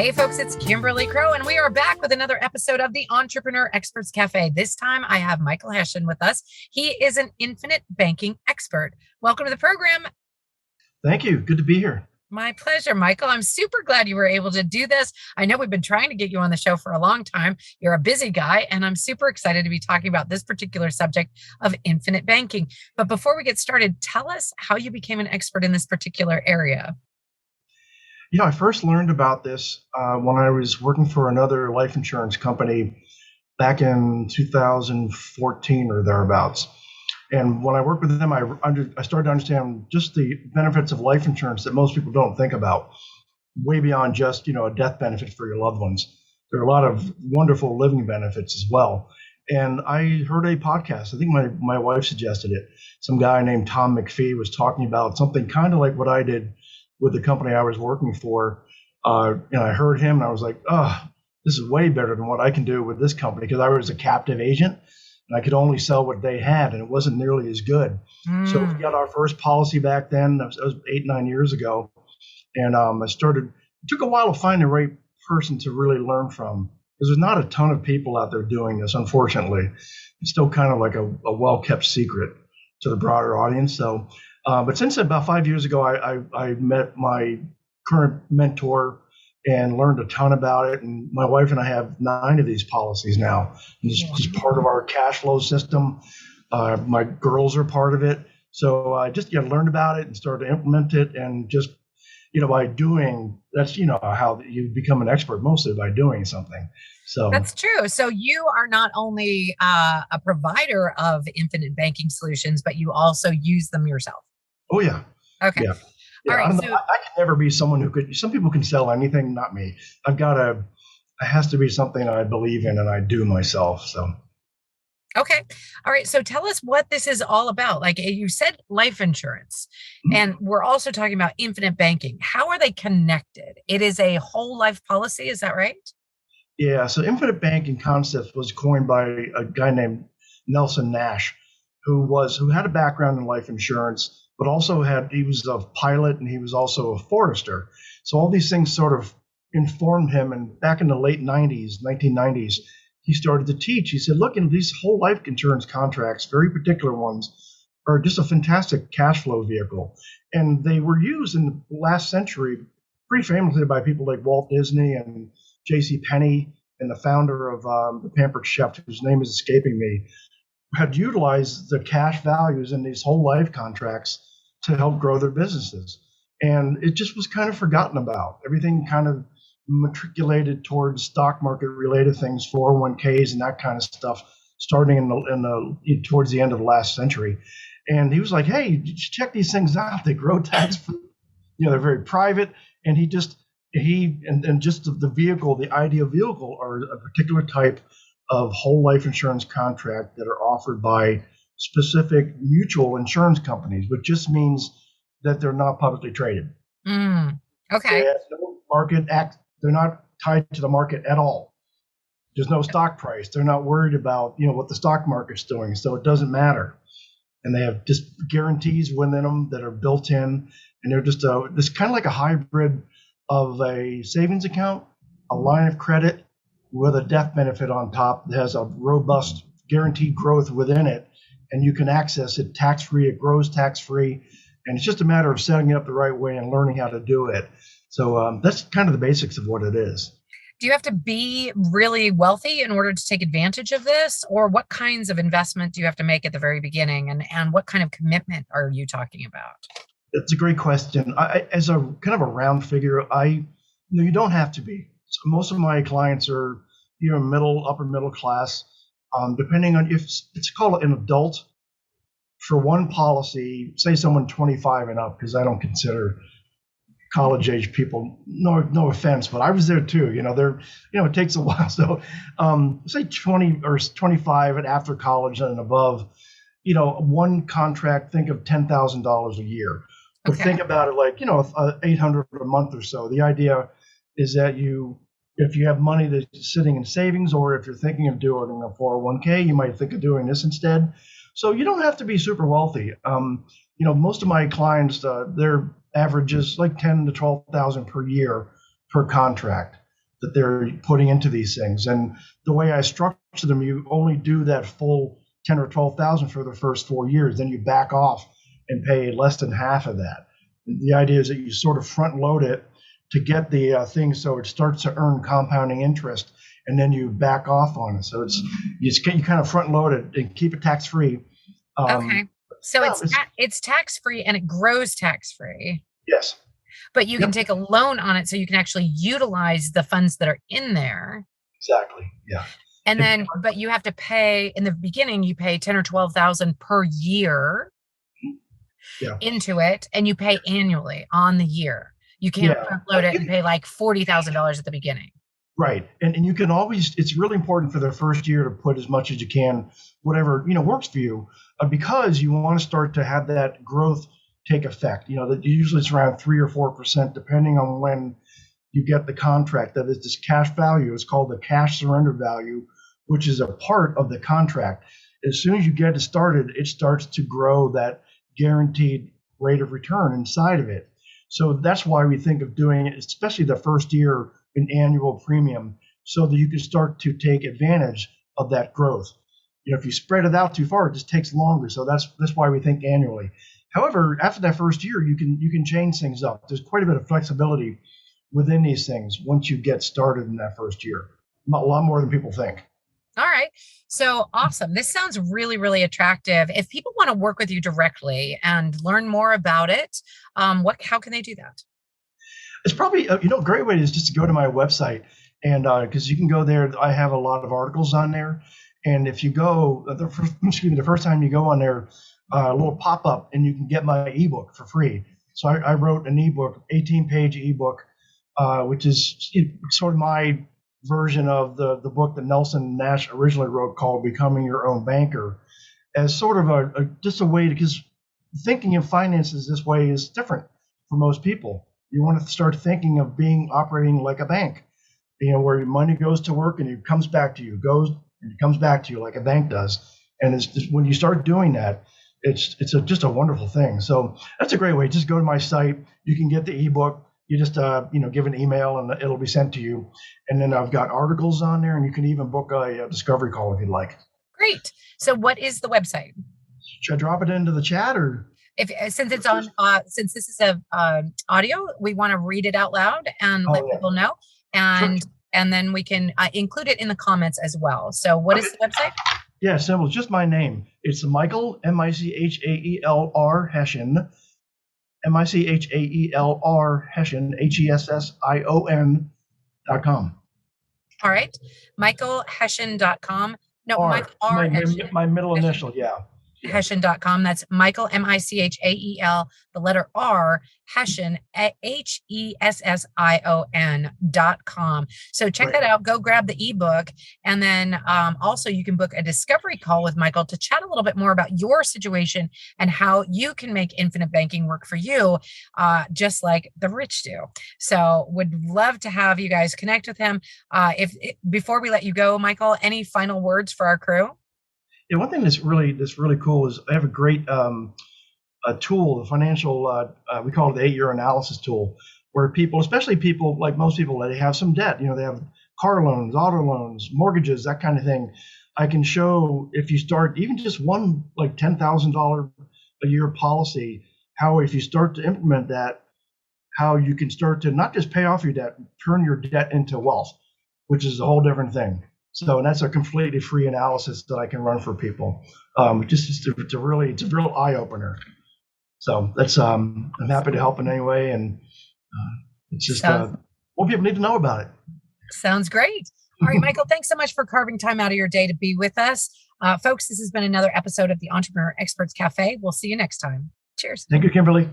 Hey folks, it's Kimberly Crow, and we are back with another episode of the Entrepreneur Experts Cafe. This time I have Michael Hession with us. He is an infinite banking expert. Welcome to the program. Thank you. Good to be here. My pleasure, Michael. I'm super glad you were able to do this. I know we've been trying to get you on the show for a long time. You're a busy guy, and I'm super excited to be talking about this particular subject of infinite banking. But before we get started, tell us how you became an expert in this particular area. I first learned about this when I was working for another life insurance company back in 2014 or thereabouts. And when I worked with them, I started to understand just the benefits of life insurance that most people don't think about, way beyond just, a death benefit for your loved ones. There are a lot of wonderful living benefits as well. And I heard a podcast. I think my wife suggested it. Some guy named Tom McPhee was talking about something kind of like what I did with the company I was working for. And I heard him and I was like, this is way better than what I can do with this company, because I was a captive agent and I could only sell what they had, and it wasn't nearly as good. So we got our first policy back then. That was 8-9 years ago. And it took a while to find the right person to really learn from, because there's not a ton of people out there doing this, unfortunately. It's still kind of like a well-kept secret to the broader audience. So, but since about 5 years ago, I met my current mentor and learned a ton about it. And my wife and I have 9 of these policies now. And it's just part of our cash flow system. My girls are part of it. So I just learned about it and started to implement it. And just, by doing, that's, how you become an expert, mostly by doing something. So that's true. So you are not only a provider of infinite banking solutions, but you also use them yourself. Oh, yeah. Okay. Yeah. All right. I can never be someone some people can sell anything, not me. It has to be something I believe in and I do myself. So. Okay. All right. So tell us what this is all about. Like you said, life insurance, and we're also talking about infinite banking. How are they connected? It is a whole life policy. Is that right? Yeah. So Infinite Banking Concepts was coined by a guy named Nelson Nash, who had a background in life insurance, but also he was a pilot and he was also a forester. So all these things sort of informed him. And back in the late 1990s, he started to teach. He said, look, in these whole life insurance contracts, very particular ones, are just a fantastic cash flow vehicle. And they were used in the last century pretty famously by people like Walt Disney and J.C. Penney, and the founder of the Pampered Chef, whose name is escaping me, had utilized the cash values in these whole life contracts to help grow their businesses. And it just was kind of forgotten about. Everything kind of matriculated towards stock market related things, 401ks and that kind of stuff, starting towards the end of the last century. And he was like, hey, check these things out. They grow tax free. They're very private. And just the vehicle, the ideal vehicle, are a particular type of whole life insurance contract that are offered by specific mutual insurance companies, which just means that they're not publicly traded. Okay. They have no market act. They're not tied to the market at all. There's no stock price. They're not worried about, what the stock market's doing. So it doesn't matter. And they have just guarantees within them that are built in. And they're just this kind of like a hybrid of a savings account, a line of credit with a death benefit on top that has a robust guaranteed growth within it. And you can access it tax-free. It grows tax-free. And it's just a matter of setting it up the right way and learning how to do it. So that's kind of the basics of what it is. Do you have to be really wealthy in order to take advantage of this? Or what kinds of investment do you have to make at the very beginning? And what kind of commitment are you talking about? It's a great question. As a kind of a round figure, you don't have to be. So most of my clients are upper middle class, depending on if it's called an adult. For one policy, say someone 25 and up, because I don't consider college age people, no offense, but I was there too. It takes a while. So say 20 or 25 and after college and above, one contract, think of $10,000 a year. But think about it like, $800 a month or so. The idea is that if you have money that's sitting in savings, or if you're thinking of doing a 401k, you might think of doing this instead. So you don't have to be super wealthy. Most of my clients, their average is like 10 to 12,000 per year per contract. that they're putting into these things. And the way I structure them, you only do that full 10 or 12,000 for the first 4 years. Then you back off and pay less than half of that. The idea is that you sort of front load it to get the thing so it starts to earn compounding interest, and then you back off on it. So you kind of front load it and keep it tax free. Okay. So it's tax free and it grows tax free. Yes. But you can take a loan on it so you can actually utilize the funds that are in there. Exactly. Yeah. And then, but you have to pay in the beginning, you pay 10 or 12,000 per year into it, and you pay annually on the year. You can't front load it and pay like $40,000 at the beginning. Right. And you can always, it's really important for the first year to put as much as you can, whatever, works for you, because you want to start to have that growth take effect. That usually it's around 3 or 4%, depending on when you get the contract. That is this cash value. It's called the cash surrender value, which is a part of the contract. As soon as you get it started, it starts to grow that guaranteed rate of return inside of it. So that's why we think of doing it, especially the first year, an annual premium, so that you can start to take advantage of that growth. If you spread it out too far, it just takes longer. So that's why we think annually. However, after that first year, you can change things up. There's quite a bit of flexibility within these things once you get started in that first year. A lot more than people think. All right. So awesome. This sounds really, really attractive. If people want to work with you directly and learn more about it, how can they do that? It's probably, a great way is just to go to my website, and because you can go there. I have a lot of articles on there. And if you go, the first time you go on there, a little pop-up, and you can get my ebook for free. So I wrote an ebook, 18-page ebook, which is sort of my version of the book that Nelson Nash originally wrote, called Becoming Your Own Banker, as sort of just a way to, because thinking of finances this way is different for most people. You want to start thinking of operating like a bank, where your money goes to work and it comes back to you, like a bank does. And it's just, when you start doing that, it's just a wonderful thing. So that's a great way. Just go to my site. You can get the ebook. You just give an email and it'll be sent to you. And then I've got articles on there, and you can even book a discovery call if you'd like. Great. So what is the website? Should I drop it into the chat, or? Since it's on, since this is a audio, we want to read it out loud and let people know, and Sure. and then we can include it in the comments as well. So what is the website? Yeah, simple. Just my name. It's Michael, Michaelr Hession, Michaelr Hession, HESSION.com. All right, michaelhession.com. No, Michael R. My middle initial, yeah. Hession.com. That's Michael, Michael, the letter R, Hession, HESSION.com. So check that out. Go grab the ebook. And then also you can book a discovery call with Michael to chat a little bit more about your situation and how you can make infinite banking work for you, just like the rich do. So would love to have you guys connect with him. Before we let you go, Michael, any final words for our crew? Yeah, one thing that's really cool is I have a great a tool, the financial, we call it the 8-year analysis tool, where people, especially people like most people, they have some debt. They have car loans, auto loans, mortgages, that kind of thing. I can show, if you start even just one like $10,000 a year policy, how if you start to implement that, how you can start to not just pay off your debt, turn your debt into wealth, which is a whole different thing. So, and that's a completely free analysis that I can run for people. It's a real eye opener. So that's I'm happy to help in any way, and it's just what people need to know about it. Sounds great. All right, Michael, thanks so much for carving time out of your day to be with us, folks. This has been another episode of the Entrepreneur Experts Cafe. We'll see you next time. Cheers. Thank you, Kimberly.